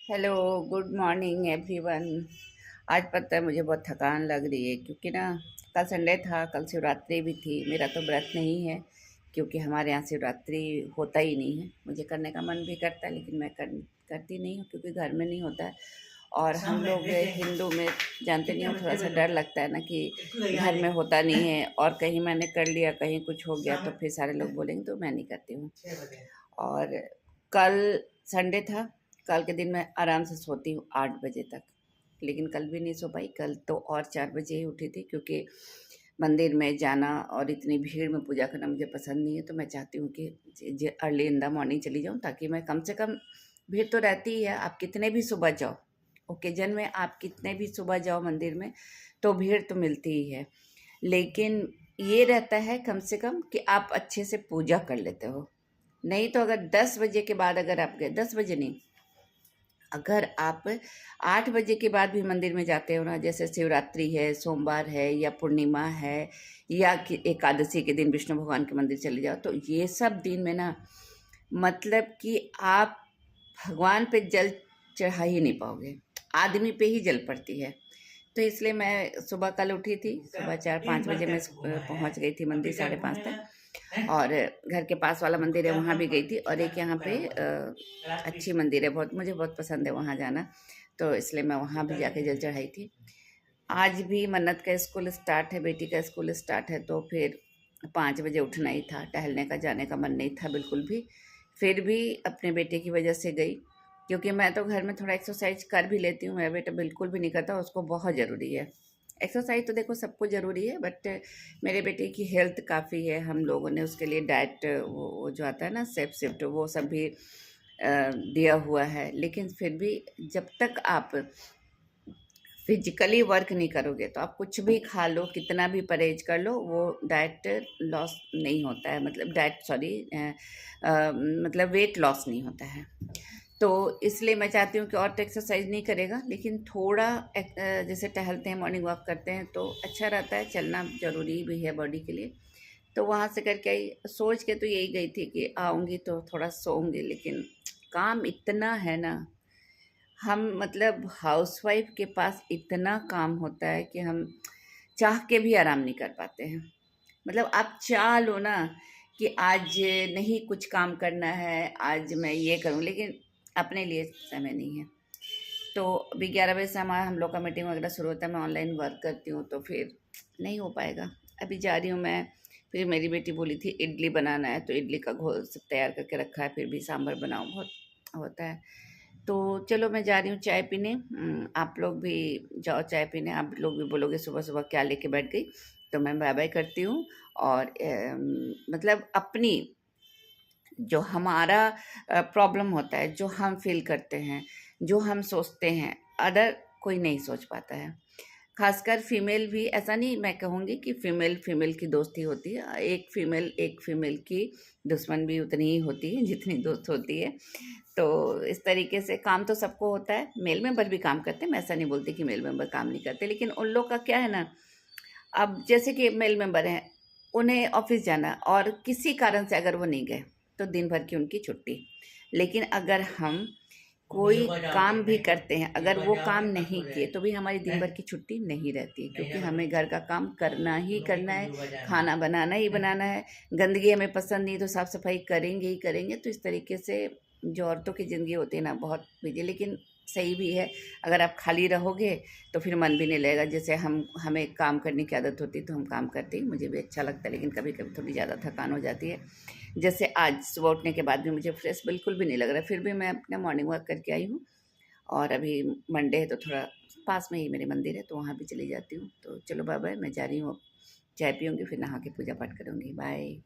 Hello, good morning everyone. आज पता है मुझे बहुत थकान लग रही है क्योंकि ना कल संडे था, कल शिवरात्रि भी थी। मेरा तो व्रत नहीं है क्योंकि हमारे यहाँ शिवरात्रि होता ही नहीं है। मुझे करने का मन भी करता है लेकिन मैं करती नहीं हूँ क्योंकि घर में नहीं होता है। और हम लोग हिंदू में जानते नहीं हो, थोड़ा सा डर लगता है ना कि घर में होता नहीं है और कहीं मैंने कर लिया, कहीं कुछ हो गया तो फिर सारे लोग बोलेंगे, तो मैं नहीं करती हूँ। और कल संडे था, कल के दिन मैं आराम से सोती हूँ 8 बजे तक, लेकिन कल भी नहीं सो पाई। कल तो और 4 बजे ही उठी थी क्योंकि मंदिर में जाना और इतनी भीड़ में पूजा करना मुझे पसंद नहीं है। तो मैं चाहती हूँ कि अर्ली इन द मॉर्निंग चली जाऊँ ताकि मैं कम से कम, भीड़ तो रहती ही है, आप कितने भी सुबह जाओ ओकेजन में, आप कितने भी सुबह जाओ मंदिर में तो भीड़ तो मिलती ही है, लेकिन ये रहता है कम से कम कि आप अच्छे से पूजा कर लेते हो। नहीं तो अगर 10 बजे के बाद अगर आप गए, 10 बजे नहीं, अगर आप 8 बजे के बाद भी मंदिर में जाते हो ना, जैसे शिवरात्रि है, सोमवार है या पूर्णिमा है या कि एकादशी के दिन विष्णु भगवान के मंदिर चले जाओ, तो ये सब दिन में ना मतलब कि आप भगवान पे जल चढ़ा ही नहीं पाओगे, आदमी पे ही जल पड़ती है। तो इसलिए मैं सुबह कल उठी थी, सुबह 4-5 बजे मैं पहुंच गई थी मंदिर 5:30 तक। और घर के पास वाला मंदिर है वहाँ भी गई थी, और एक यहाँ पे अच्छी मंदिर है, बहुत मुझे बहुत पसंद है वहाँ जाना, तो इसलिए मैं वहाँ भी जाके जल चढ़ाई थी। आज भी मन्नत का स्कूल स्टार्ट है, बेटी का स्कूल स्टार्ट है, तो फिर 5 बजे उठना ही था। टहलने का जाने का मन नहीं था बिल्कुल भी, फिर भी अपने बेटे की वजह से गई क्योंकि मैं तो घर में थोड़ा एक्सरसाइज कर भी लेती हूँ, मेरा बेटा बिल्कुल भी नहीं करता, उसको बहुत ज़रूरी है एक्सरसाइज। तो देखो सबको ज़रूरी है, बट मेरे बेटे की हेल्थ काफ़ी है, हम लोगों ने उसके लिए डाइट वो जो आता है ना सेफ शिफ्ट, वो सब भी दिया हुआ है। लेकिन फिर भी जब तक आप फिजिकली वर्क नहीं करोगे तो आप कुछ भी खा लो, कितना भी परहेज कर लो, वो डाइट लॉस नहीं होता है, मतलब डाइट सॉरी मतलब वेट लॉस नहीं होता है। तो इसलिए मैं चाहती हूँ कि और तो एक्सरसाइज नहीं करेगा, लेकिन थोड़ा जैसे टहलते हैं, मॉर्निंग वॉक करते हैं तो अच्छा रहता है, चलना ज़रूरी भी है बॉडी के लिए। तो वहाँ से करके आई, सोच के तो यही गई थी कि आऊँगी तो थोड़ा सोऊंगी, लेकिन काम इतना है ना, हम मतलब हाउसवाइफ के पास इतना काम होता है कि हम चाह के भी आराम नहीं कर पाते हैं। मतलब आप चाह लो ना कि आज नहीं कुछ काम करना है, आज मैं ये करूं, लेकिन अपने लिए समय नहीं है। तो अभी 11 बजे से हमारा हम लोग का मीटिंग वगैरह शुरू होता है, मैं ऑनलाइन वर्क करती हूँ तो फिर नहीं हो पाएगा। अभी जा रही हूँ मैं, फिर मेरी बेटी बोली थी इडली बनाना है तो इडली का घोल सब तैयार करके रखा है, फिर भी सांभर बनाओ, बहुत होता है। तो चलो मैं जा रही हूँ चाय पीने, आप लोग भी जाओ चाय पीने। आप लोग भी बोलोगे सुबह सुबह क्या लेके बैठ गई, तो मैं बाय बाय करती हूँ। और मतलब अपनी जो हमारा प्रॉब्लम होता है, जो हम फील करते हैं, जो हम सोचते हैं, अदर कोई नहीं सोच पाता है। खासकर फीमेल भी, ऐसा नहीं मैं कहूँगी कि फीमेल फीमेल की दोस्ती होती है, एक फीमेल की दुश्मन भी उतनी ही होती है जितनी दोस्त होती है। तो इस तरीके से काम तो सबको होता है, मेल मेंबर भी काम करते हैं, मैं ऐसा नहीं बोलती कि मेल मेंबर काम नहीं करते, लेकिन उन लोग का क्या है ना, अब जैसे कि मेल मेंबर हैं, उन्हें ऑफिस जाना और किसी कारण से अगर वो नहीं गए तो दिन भर की उनकी छुट्टी। लेकिन अगर हम कोई काम भी करते हैं, अगर वो काम नहीं किए तो भी हमारी दिन भर की छुट्टी नहीं रहती है, क्योंकि हमें घर का काम करना ही करना है, खाना बनाना ही बनाना है। गंदगी हमें पसंद नहीं तो साफ सफाई करेंगे ही करेंगे। तो इस तरीके से जो औरतों की ज़िंदगी होती है ना, बहुत बिजी, लेकिन सही भी है। अगर आप खाली रहोगे तो फिर मन भी नहीं लगेगा। जैसे हमें काम करने की आदत होती है तो हम काम करते ही, मुझे भी अच्छा लगता है, लेकिन कभी कभी थोड़ी ज़्यादा थकान हो जाती है। जैसे आज सुबह उठने के बाद भी मुझे फ्रेश बिल्कुल भी नहीं लग रहा, फिर भी मैं अपना मॉर्निंग वॉक करके आई हूँ। और अभी मंडे है तो थोड़ा पास में ही मेरे मंदिर है तो वहाँ भी चली जाती हूँ। तो चलो बाय बाय, मैं जा रही हूँ, चाय पीऊँगी, फिर नहा के पूजा पाठ करूँगी। बाय।